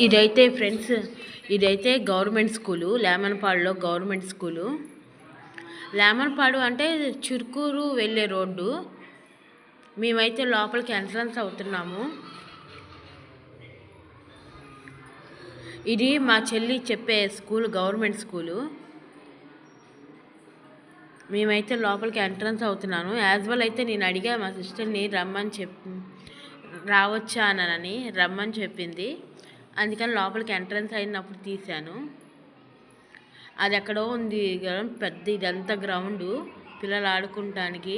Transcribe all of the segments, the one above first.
ఇదైతే ఫ్రెండ్స్, ఇదైతే government school, లేమనపాడులో government school. లేమనపాడు అంటే చురుకూరు వెళ్ళే రోడ్డు. మేమైతే లోపలికి ఎంట్రన్స్ అవుతున్నాము. ఇది మా చెల్లి చెప్పే స్కూల్, గవర్నమెంట్ స్కూలు. మేమైతే లోపలికి ఎంట్రన్స్ అవుతున్నాను. యాజ్ వెల్ అయితే నేను అడిగా మా సిస్టర్ని రమ్మని రావచ్చా అని రమ్మని చెప్పింది. అందుకని లోపలికి ఎంట్రన్స్ అయినప్పుడు తీశాను. అది ఎక్కడో ఉంది పెద్ద, ఇదంతా గ్రౌండు పిల్లలు ఆడుకుంటానికి.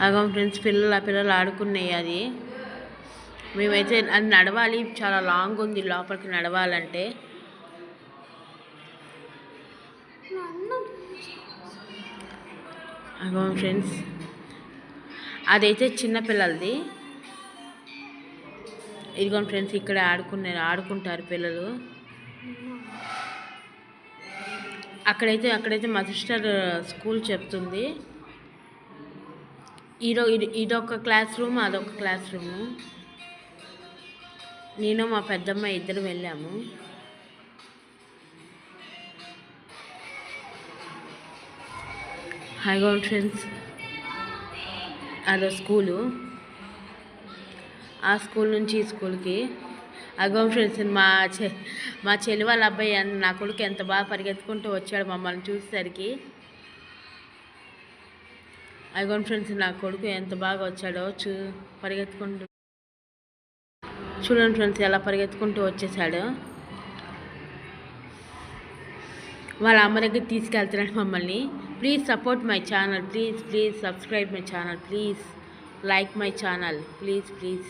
అగో ఫ్రెండ్స్, పిల్లలు ఆడుకున్నాయి. అది మేమైతే అది నడవాలి, చాలా లాంగ్ ఉంది లోపలికి నడవాలంటే. అగో ఫ్రెండ్స్, అదైతే చిన్నపిల్లలది. ఇదిగోండి ఫ్రెండ్స్, ఇక్కడ ఆడుకుంటారు పిల్లలు. అక్కడైతే మా సిస్టర్ స్కూల్ చెప్తుంది. ఇదొక క్లాస్ రూమ్, అదొక క్లాస్ రూము. నేను మా పెద్దమ్మ ఇద్దరు వెళ్ళాము. హాయిగా ఫ్రెండ్స్, అదో స్కూలు. ఆ స్కూల్ నుంచి ఈ స్కూల్కి. అగో ఫ్రెండ్స్, మా చెల్లి వాళ్ళ అబ్బాయి నా కొడుకు ఎంత బాగా పరిగెత్తుకుంటూ వచ్చాడు మమ్మల్ని చూసేసరికి. అగో ఫ్రెండ్స్, నా కొడుకు ఎంత బాగా వచ్చాడో పరిగెత్తుకుంటూ. చూడండి ఫ్రెండ్స్, ఎలా పరిగెత్తుకుంటూ వచ్చేసాడు. వాళ్ళ అమ్మ దగ్గర తీసుకెళ్తున్నాడు మమ్మల్ని. Please support my channel, please subscribe my channel, please like my channel, please.